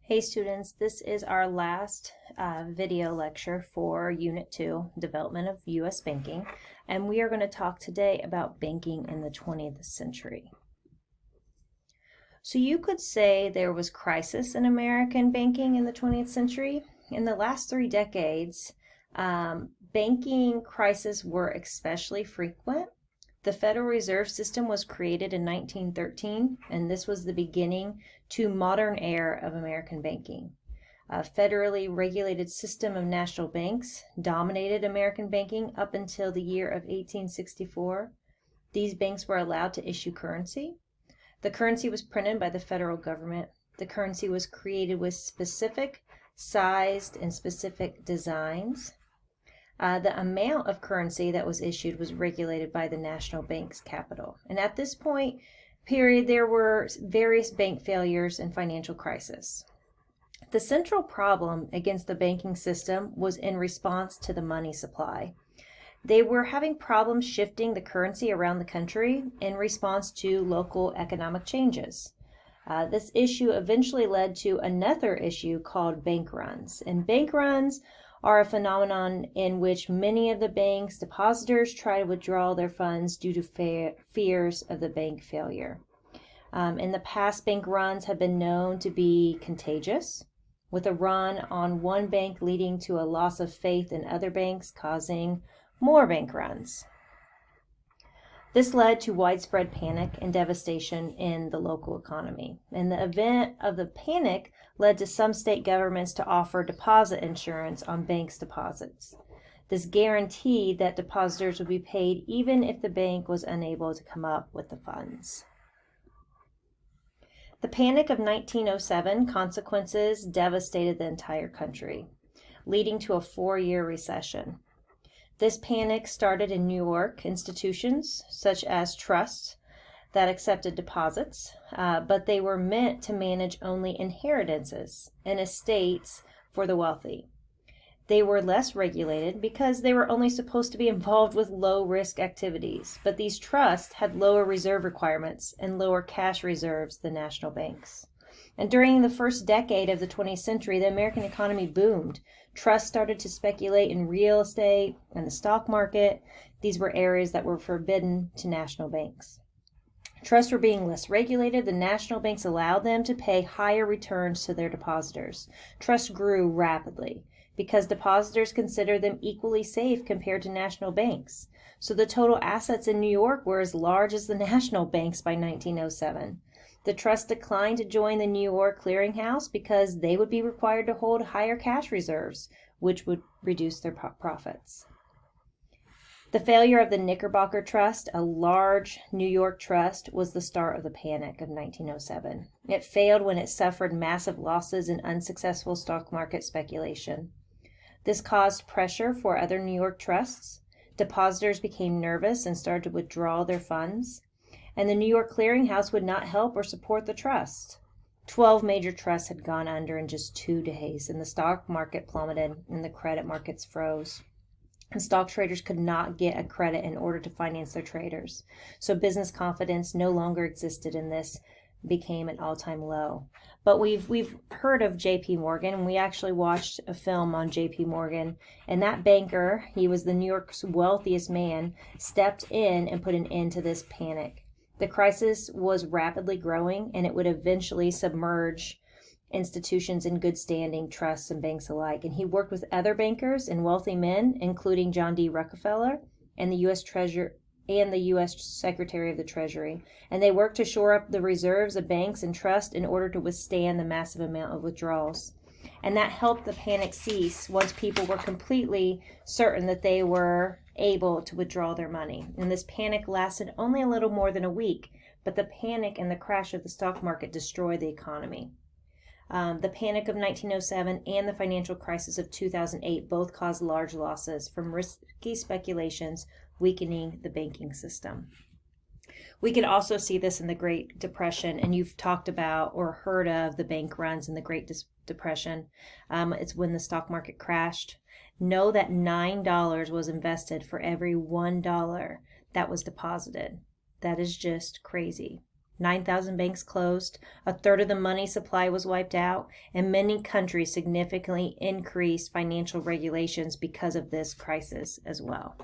Hey students, this is our last video lecture for Unit 2, Development of U.S. Banking, and we are going to talk today about banking in the 20th century. So you could say there was crisis in American banking in the 20th century. In the last 3 decades, banking crises were especially frequent. The Federal Reserve System was created in 1913, and this was the beginning to modern era of American banking. A federally regulated system of national banks dominated American banking up until the year of 1864. These banks were allowed to issue currency. The currency was printed by the federal government. The currency was created with specific sized and specific designs. The amount of currency that was issued was regulated by the national bank's capital. And at this point period, there were various bank failures and financial crisis. The central problem against the banking system was in response to the money supply. They were having problems shifting the currency around the country in response to local economic changes. This issue eventually led to another issue called bank runs. And bank runs are a phenomenon in which many of the bank's depositors try to withdraw their funds due to fears of the bank failure. In the past, bank runs have been known to be contagious, with a run on one bank leading to a loss of faith in other banks, causing more bank runs. This led to widespread panic and devastation in the local economy. And the event of the panic led to some state governments to offer deposit insurance on banks' deposits. This guaranteed that depositors would be paid even if the bank was unable to come up with the funds. The Panic of 1907 consequences devastated the entire country, leading to a 4-year recession. This panic started in New York institutions such as trusts that accepted deposits, but they were meant to manage only inheritances and estates for the wealthy. They were less regulated because they were only supposed to be involved with low-risk activities, but these trusts had lower reserve requirements and lower cash reserves than national banks. And during the first decade of the 20th century, the American economy boomed. Trusts started to speculate in real estate and the stock market. These were areas that were forbidden to national banks. Trusts were being less regulated. The national banks allowed them to pay higher returns to their depositors. Trusts grew rapidly because depositors considered them equally safe compared to national banks. So the total assets in New York were as large as the national banks by 1907. The trust declined to join the New York Clearinghouse because they would be required to hold higher cash reserves, which would reduce their profits. The failure of the Knickerbocker Trust, a large New York trust, was the start of the Panic of 1907. It failed when it suffered massive losses in unsuccessful stock market speculation. This caused pressure for other New York trusts. Depositors became nervous and started to withdraw their funds. And the New York Clearinghouse would not help or support the trust. 12 major trusts had gone under in just 2 days, and the stock market plummeted and the credit markets froze. And stock traders could not get a credit in order to finance their traders. So business confidence no longer existed, and this became an all-time low. But we've heard of J.P. Morgan, and we actually watched a film on J.P. Morgan, and that banker, he was the New York's wealthiest man, stepped in and put an end to this panic. The crisis was rapidly growing, and it would eventually submerge institutions in good standing, trusts, and banks alike. And he worked with other bankers and wealthy men, including John D. Rockefeller and the U.S. Secretary of the Treasury. And they worked to shore up the reserves of banks and trusts in order to withstand the massive amount of withdrawals. And that helped the panic cease once people were completely certain that they were able to withdraw their money. And this panic lasted only a little more than a week, but the panic and the crash of the stock market destroyed the economy. The Panic of 1907 and the financial crisis of 2008 both caused large losses from risky speculations, weakening the banking system. We could also see this in the Great Depression, and you've talked about or heard of the bank runs in the Great Depression. It's when the stock market crashed. Know that $9 was invested for every $1 that was deposited. That is just crazy. 9,000 banks closed, a third of the money supply was wiped out, and many countries significantly increased financial regulations because of this crisis as well.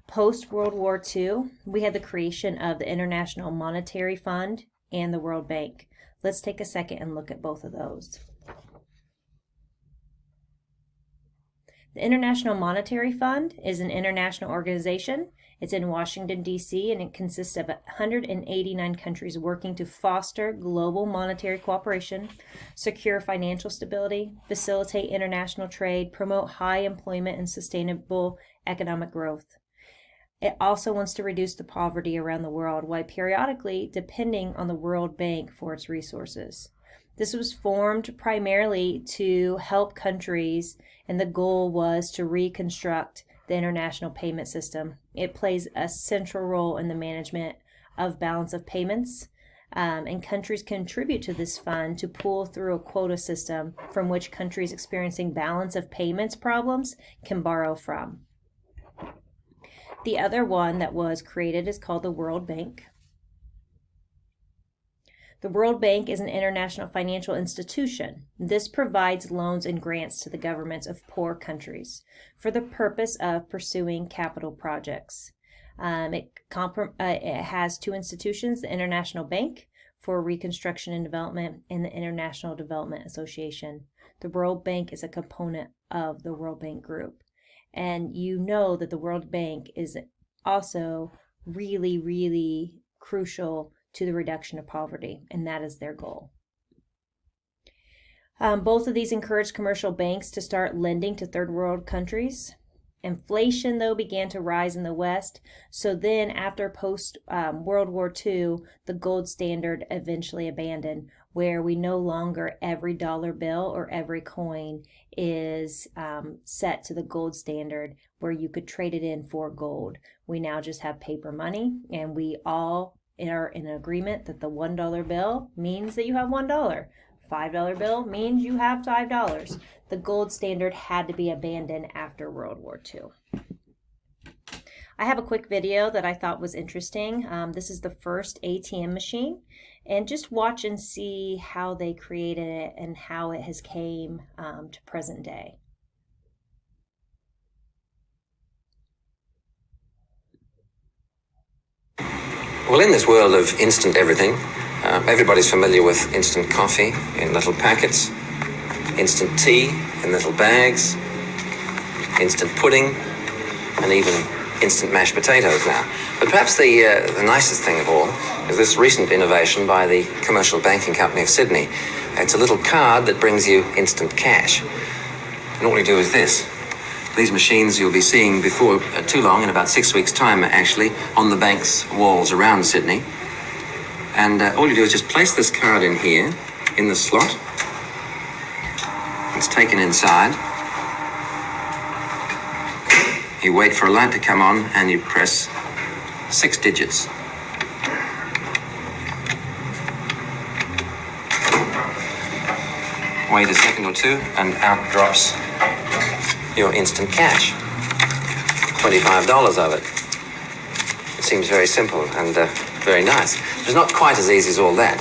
Post-World War II, we had the creation of the International Monetary Fund and the World Bank. Let's take a second and look at both of those. The International Monetary Fund is an international organization. It's in Washington, D.C., and it consists of 189 countries working to foster global monetary cooperation, secure financial stability, facilitate international trade, promote high employment and sustainable economic growth. It also wants to reduce the poverty around the world while periodically depending on the World Bank for its resources. This was formed primarily to help countries, and the goal was to reconstruct the international payment system. It plays a central role in the management of balance of payments, and countries contribute to this fund to pull through a quota system from which countries experiencing balance of payments problems can borrow from. The other one that was created is called the World Bank. The World Bank is an international financial institution. This provides loans and grants to the governments of poor countries for the purpose of pursuing capital projects. It has two institutions, the International Bank for Reconstruction and Development and the International Development Association. The World Bank is a component of the World Bank Group. And you know that the World Bank is also really, really crucial to the reduction of poverty, and that is their goal. Both of these encouraged commercial banks to start lending to third world countries. Inflation, though, began to rise in the West. So then after post-World War II, the gold standard eventually abandoned, where we no longer every dollar bill or every coin is set to the gold standard where you could trade it in for gold. We now just have paper money, and we all are in agreement that the $1 bill means that you have $1. $5 bill means you have $5. The gold standard had to be abandoned after World War II. I have a quick video that I thought was interesting. This is the first ATM machine, and just watch and see how they created it and how it has came to present day. Well, in this world of instant everything, everybody's familiar with instant coffee in little packets, instant tea in little bags, instant pudding, and even instant mashed potatoes now. But perhaps the nicest thing of all is this recent innovation by the Commercial Banking Company of Sydney. It's a little card that brings you instant cash. And all you do is this. These machines you'll be seeing before too long, in about 6 weeks' time actually, on the bank's walls around Sydney. And all you do is just place this card in here, in the slot. It's taken inside. You wait for a light to come on and you press 6 digits. Wait a second or two and out drops your instant cash. $25 of it. It seems very simple and very nice. It's not quite as easy as all that.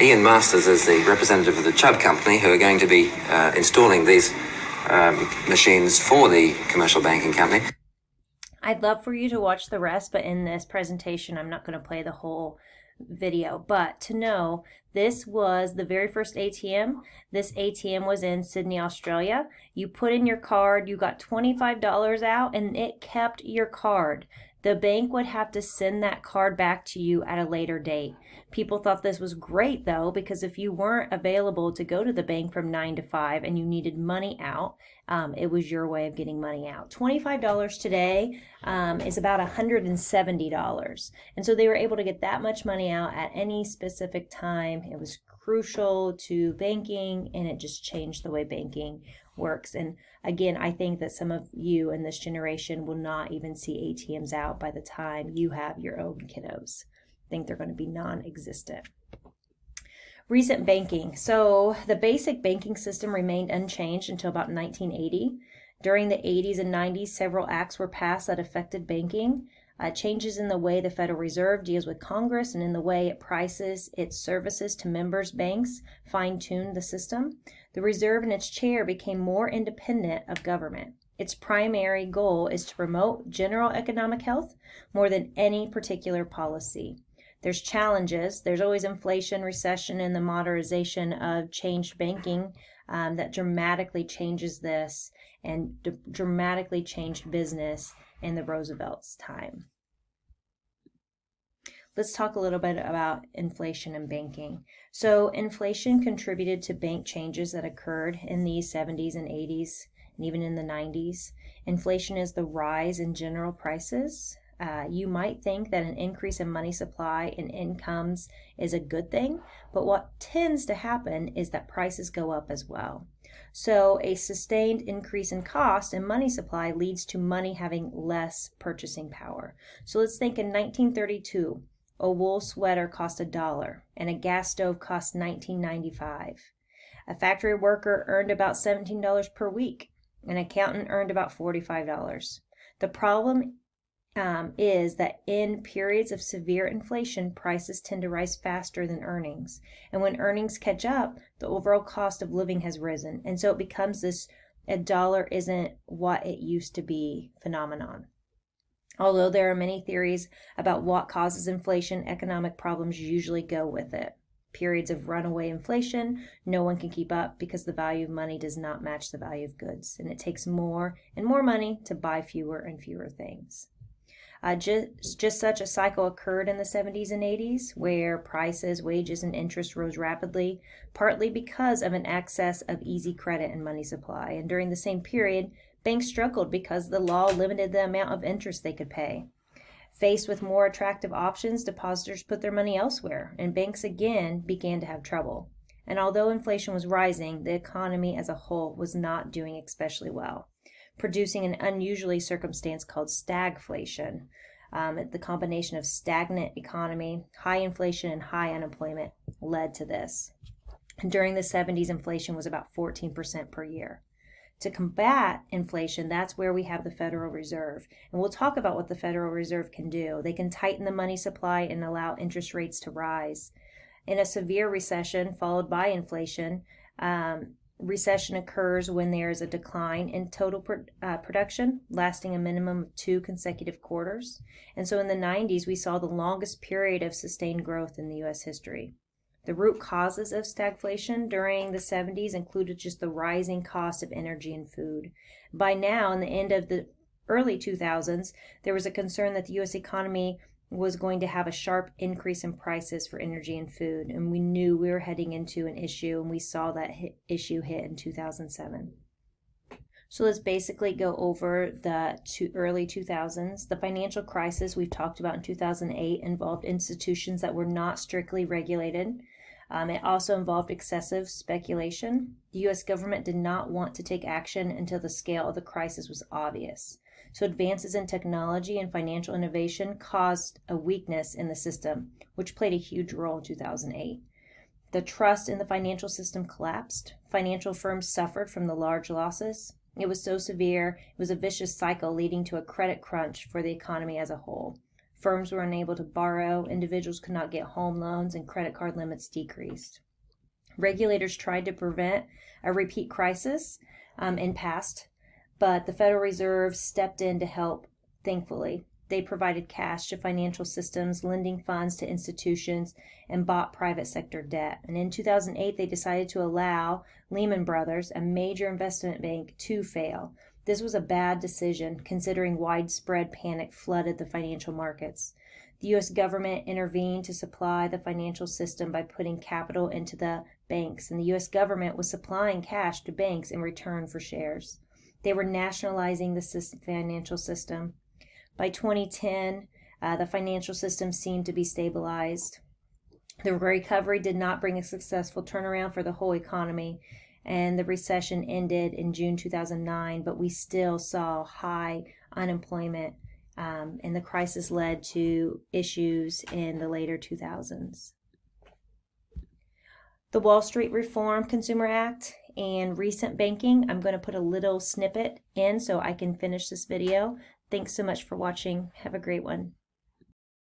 Ian Masters is the representative of the Chubb Company, who are going to be installing these machines for the Commercial Banking Company. I'd love for you to watch the rest, but in this presentation, I'm not going to play the whole video. But to know, this was the very first ATM. This ATM was in Sydney, Australia. You put in your card, you got $25 out, and it kept your card. The bank would have to send that card back to you at a later date. People thought this was great, though, because if you weren't available to go to the bank from 9 to 5 and you needed money out, it was your way of getting money out. $25 today is about $170. And so they were able to get that much money out at any specific time. It was crucial to banking, and it just changed the way banking works. And again, I think that some of you in this generation will not even see ATMs out by the time you have your own kiddos. I think they're going to be non-existent. Recent banking. So the basic banking system remained unchanged until about 1980. During the 80s and 90s, several acts were passed that affected banking. changes in the way the Federal Reserve deals with Congress and in the way it prices its services to members' banks fine-tuned the system. The Reserve and its chair became more independent of government. Its primary goal is to promote general economic health more than any particular policy. There's challenges. There's always inflation, recession, and the modernization of changed banking that dramatically changes this and dramatically changed business in the Roosevelt's time. Let's talk a little bit about inflation and banking. So inflation contributed to bank changes that occurred in the 70s and 80s and even in the 90s. Inflation is the rise in general prices. You might think that an increase in money supply and incomes is a good thing, but what tends to happen is that prices go up as well. So a sustained increase in cost and money supply leads to money having less purchasing power. So let's think in 1932, a wool sweater cost $1 and a gas stove cost $19.95. A factory worker earned about $17 per week. An accountant earned about $45. The problem is that in periods of severe inflation, prices tend to rise faster than earnings. And when earnings catch up, the overall cost of living has risen. And so it becomes this a dollar isn't what it used to be phenomenon. Although there are many theories about what causes inflation, economic problems usually go with it. Periods of runaway inflation, no one can keep up because the value of money does not match the value of goods. And it takes more and more money to buy fewer and fewer things. Just such a cycle occurred in the 70s and 80s, where prices, wages, and interest rose rapidly, partly because of an excess of easy credit and money supply. And during the same period, banks struggled because the law limited the amount of interest they could pay. Faced with more attractive options, depositors put their money elsewhere, and banks again began to have trouble. And although inflation was rising, the economy as a whole was not doing especially well, producing an unusual circumstance called stagflation. The combination of stagnant economy, high inflation, and high unemployment led to this. During the 70s, inflation was about 14% per year. To combat inflation, that's where we have the Federal Reserve. And we'll talk about what the Federal Reserve can do. They can tighten the money supply and allow interest rates to rise. In a severe recession followed by inflation, recession occurs when there is a decline in total production, lasting a minimum of 2 consecutive quarters. And so in the 90s, we saw the longest period of sustained growth in the U.S. history. The root causes of stagflation during the 70s included just the rising cost of energy and food. By now, in the end of the early 2000s, there was a concern that the U.S. economy was going to have a sharp increase in prices for energy and food, and we knew we were heading into an issue, and we saw that issue hit in 2007. So let's basically go over the early 2000s. The financial crisis we've talked about in 2008 involved institutions that were not strictly regulated. It also involved excessive speculation. The U.S. government did not want to take action until the scale of the crisis was obvious. So advances in technology and financial innovation caused a weakness in the system, which played a huge role in 2008. The trust in the financial system collapsed. Financial firms suffered from the large losses. It was so severe, it was a vicious cycle leading to a credit crunch for the economy as a whole. Firms were unable to borrow, individuals could not get home loans, and credit card limits decreased. Regulators tried to prevent a repeat crisis in past, but the Federal Reserve stepped in to help, thankfully. They provided cash to financial systems, lending funds to institutions, and bought private sector debt. And in 2008, they decided to allow Lehman Brothers, a major investment bank, to fail. This was a bad decision, considering widespread panic flooded the financial markets. The U.S. government intervened to supply the financial system by putting capital into the banks, and the U.S. government was supplying cash to banks in return for shares. They were nationalizing the financial system. By 2010, the financial system seemed to be stabilized. The recovery did not bring a successful turnaround for the whole economy, and the recession ended in June 2009, but we still saw high unemployment, and the crisis led to issues in the later 2000s. The Wall Street Reform Consumer Act and recent banking, I'm going to put a little snippet in so I can finish this video. Thanks so much for watching. Have a great one.